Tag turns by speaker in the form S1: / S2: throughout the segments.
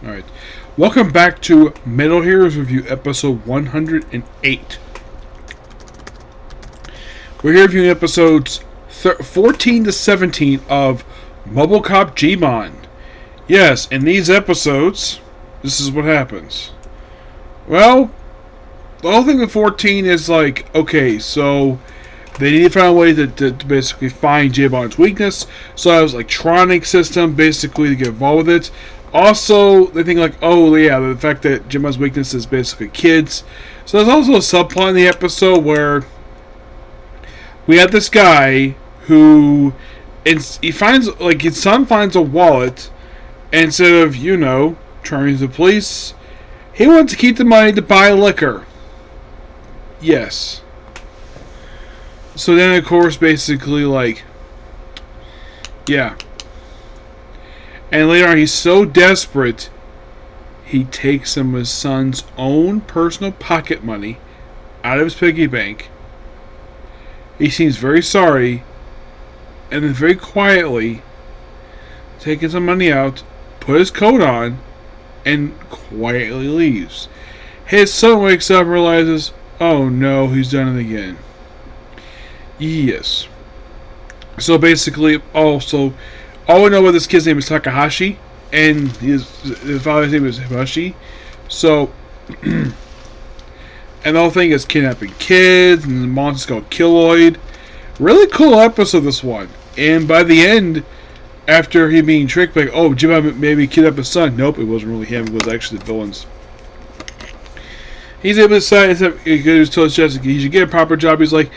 S1: Alright. Welcome back to Metal Heroes Review, episode 108. We're here reviewing episodes 14 to 17 of Mobile Cop Jiban. Yes, in these episodes, this is what happens. Well, the whole thing with 14 is like, okay, so they need to find a way to basically find Jiban's weakness. So I was electronic system basically to get involved with it. Also, they think like, oh yeah, the fact that Jiban's weakness is basically kids. So there's also a subplot in the episode where we have this guy who he finds, like, his son finds a wallet, and instead of, turning to the police, he wants to keep the money to buy liquor. Yes. So then, of course, basically, like, yeah. And later on, he's so desperate, he takes some of his son's own personal pocket money out of his piggy bank. He seems very sorry, and then very quietly, taking some money out, put his coat on, and quietly leaves. His son wakes up and realizes, oh no, he's done it again. Yes. So basically, all we know about this kid's name is Takahashi, and his father's name is Hibashi. So, and the whole thing is kidnapping kids, and the monster's called Killoid. Really cool episode, this one. And by the end, after he being tricked, like, oh, Jiban maybe kidnapped his son. Nope, it wasn't really him. It was actually the villains. He's able to decide, he told Jessica he should get a proper job. He's like,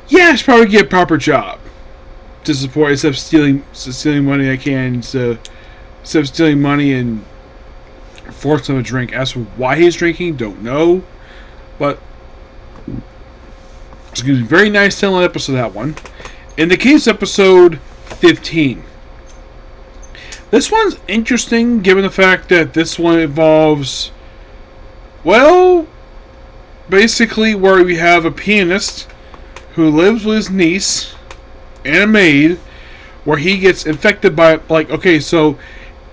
S1: yeah, I should probably get a proper job to support, instead of stealing money I can, instead of stealing money and forcing him to drink. As for why he's drinking, don't know. But it's going to be a very nice telling episode, that one. In the case episode 15. This one's interesting, given the fact that this one involves, well, basically where we have a pianist who lives with his niece and a maid, where he gets infected by, like, okay, so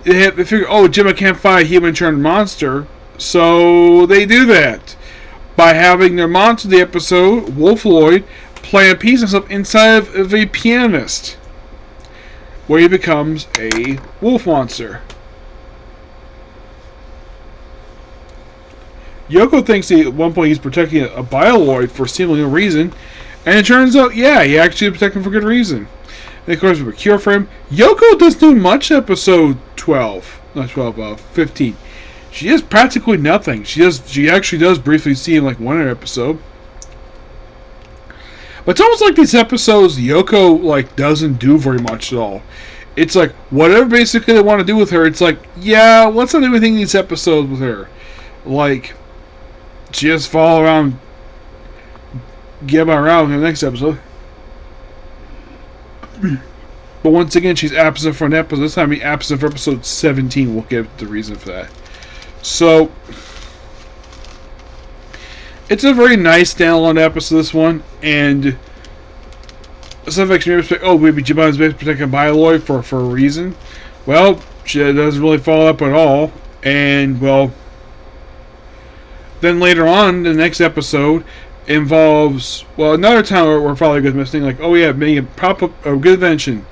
S1: they figure, oh, Jiban can't fight a human-turned monster, so they do that by having their monster of the episode, Wolf Lloyd, play a piece of himself inside of a pianist, where he becomes a wolf monster. Yoko thinks at one point he's protecting a Bioloid for seemingly no reason, and it turns out, yeah, he actually protected him for good reason. And of course, we have a cure for him. Yoko doesn't do much episode 15. She does practically nothing. She actually does briefly see in like one episode. But it's almost like these episodes, Yoko like doesn't do very much at all. It's like, whatever basically they want to do with her, it's like, yeah, let's not do anything in these episodes with her. Like, she just follow around, get around in the next episode. But once again, she's absent for an episode. This time, absent for episode 17. We'll get the reason for that. So, it's a very nice standalone episode, this one. And some makes me expect, oh, maybe Jiban's protecting Bioloid for a reason. Well, she doesn't really follow up at all. And, well, then later on, the next episode involves, well, another time where Father goes missing, like, oh yeah, making a good invention.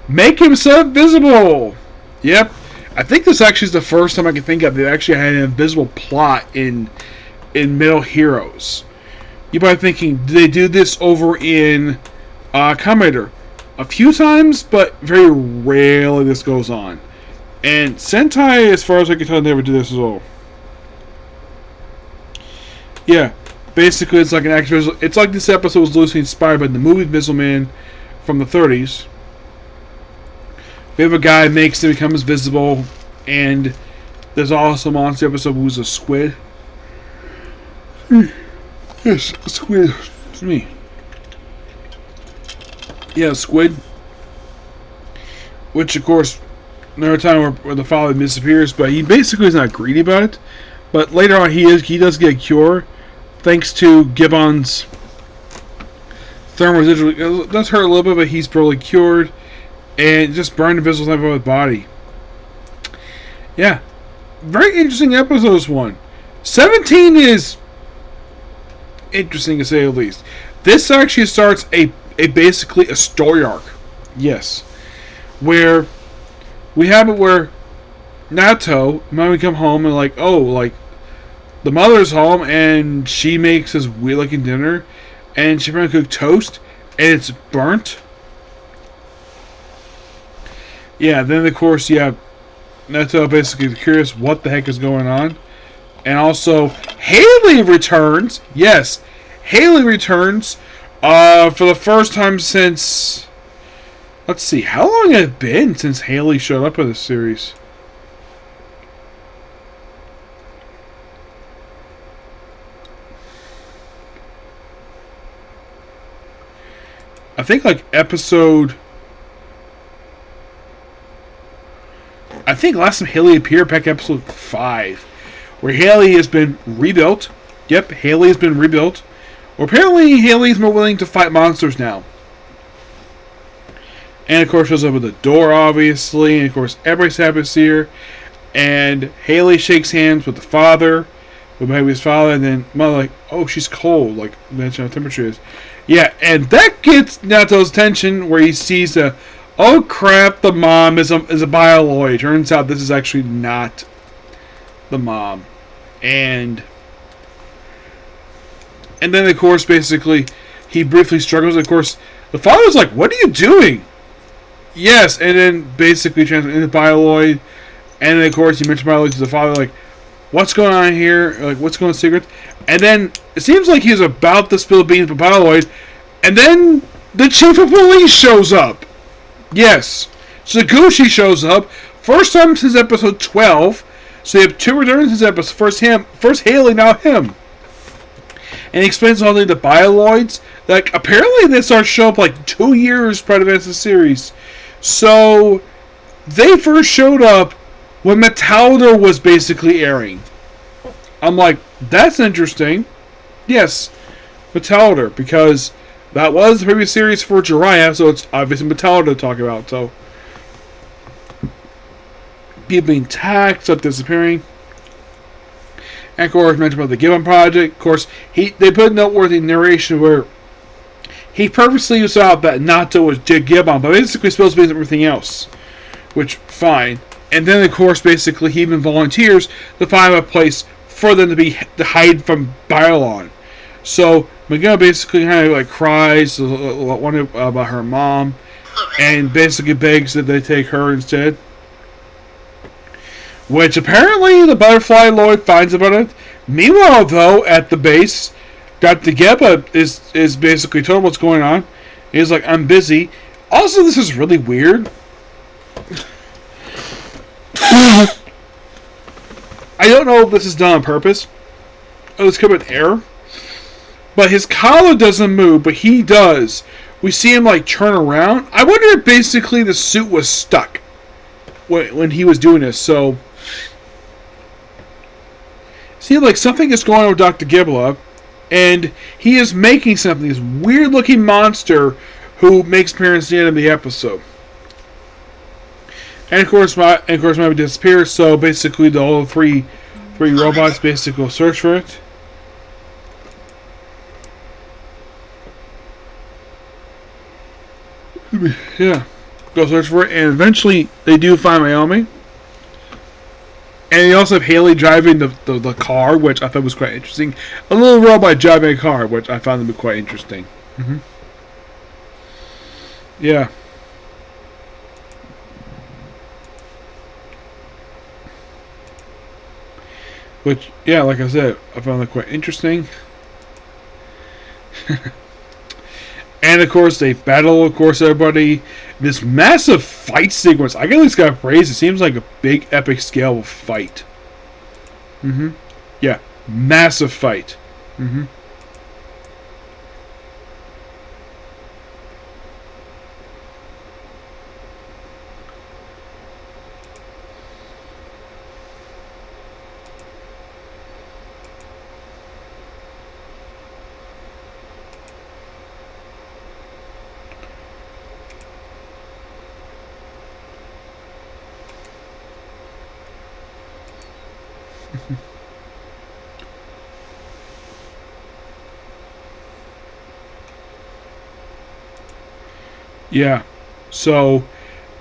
S1: Make himself visible! Yep. I think this actually is the first time I can think of they actually had an invisible plot in Metal Heroes. You're probably thinking, did they do this over in Kamen? A few times, but very rarely this goes on. And Sentai, as far as I can tell, never did this at all. Yeah. Basically, it's like it's like this episode was loosely inspired by the movie Invisible Man from the 30s. We have a guy who makes him become visible, and there's also a monster episode who's a squid. Yes, a squid. It's me. Yeah, a squid. Which, of course, another time where the father disappears, but he basically is not greedy about it. But later on, he does get a cure. Thanks to Gibbon's thermal residual, it does hurt a little bit, but he's probably cured, and just burned invisible time from his body. Yeah, very interesting episode, this one. 17 is interesting to say the least. This actually starts a basically a story arc. Yes. Where we have it where Nato, mommy come home and like, oh, like the mother's home and she makes this weird looking dinner and she trying to cook toast and it's burnt. Yeah, then of course you have Nato basically curious what the heck is going on. And also Haley returns. Yes, Haley returns for the first time since, let's see, how long has it been since Haley showed up in this series? I think like episode, I think last time Haley appeared back episode 5, where Haley has been rebuilt. Yep, Haley has been rebuilt. Well, apparently Haley's more willing to fight monsters now. And of course shows up with the door, obviously, and of course everybody's happy to see her. And Haley shakes hands with the father, with baby's father, and then mother like, oh, she's cold, like that's how temperature is. Yeah, and that gets Nato's attention where he sees a, oh crap, the mom is a bioloid. Turns out this is actually not the mom. And then of course basically he briefly struggles. Of course the father's like, what are you doing? Yes, and then basically transforms into bioloid. And then of course he mentioned bioloid to the father, like, what's going on here? Like, what's going on secret? And then it seems like he's about to spill beans for bioloid, and then the chief of police shows up. Yes, Saguchi shows up. First time since episode 12. So you have two returns since episode. First Haley, now him. And he explains all the bioloids. Like, apparently they start to show up like 2 years prior to the series. So they first showed up when Metallica was basically airing. I'm like, that's interesting. Yes, Metallica, because that was the previous series for Jiraiya, so it's obviously Metallica to talk about. So people being attacked, stuff disappearing. And of course, mentioned about the Jiban project. Of course, they put a noteworthy narration where he purposely used out that Nato was Jiban, but basically supposed to be everything else, which fine. And then, of course, basically he even volunteers to find a place for them to hide from Bylon. So Miguel basically kind of like cries about her mom, and basically begs that they take her instead. Which apparently the Butterfly Lord finds about it. Meanwhile, though, at the base, Dr. Geba is basically told what's going on. He's like, I'm busy. Also, this is really weird. I don't know if this is done on purpose. Oh, this could be an error. But his collar doesn't move, but he does. We see him like turn around. I wonder if basically the suit was stuck when he was doing this. So, see, like something is going on with Dr. Gibla, and he is making something. This weird-looking monster who makes appearance at the end of the episode. And of course, Maybe disappears. So basically, the whole three robots basically go search for it. Yeah, go search for it, and eventually they do find Naomi. And you also have Haley driving the car, which I thought was quite interesting. A little robot driving a car, which I found to be quite interesting. Mm-hmm. Yeah. Which, yeah, like I said, I found that quite interesting. And of course, they battle, of course, everybody. This massive fight sequence, I at least got praise. It seems like a big, epic scale of fight. Mm-hmm. Yeah, massive fight. Mm-hmm. Yeah. So,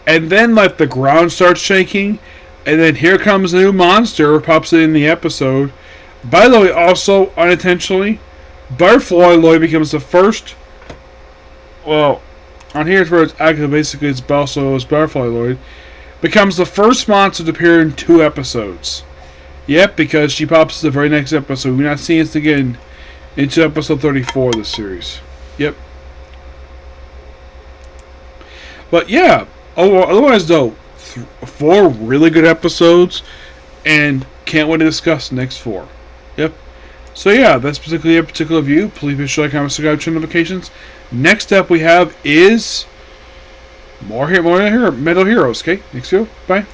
S1: and then like the ground starts shaking, and then here comes a new monster pops in the episode. By the way, also unintentionally, Butterfly Lloyd becomes the first. Well, on here's where it's actually basically it's also as Butterfly Lloyd becomes the first monster to appear in 2 episodes. Yep, because she pops the very next episode. We're not seeing this again into episode 34 of the series. Yep. But yeah, otherwise though, 4 really good episodes, and can't wait to discuss the next 4. Yep. So yeah, that's particularly a particular view. Please be sure to comment, subscribe, turn notifications. Next up we have is more Metal Heroes. Okay, next video. Bye.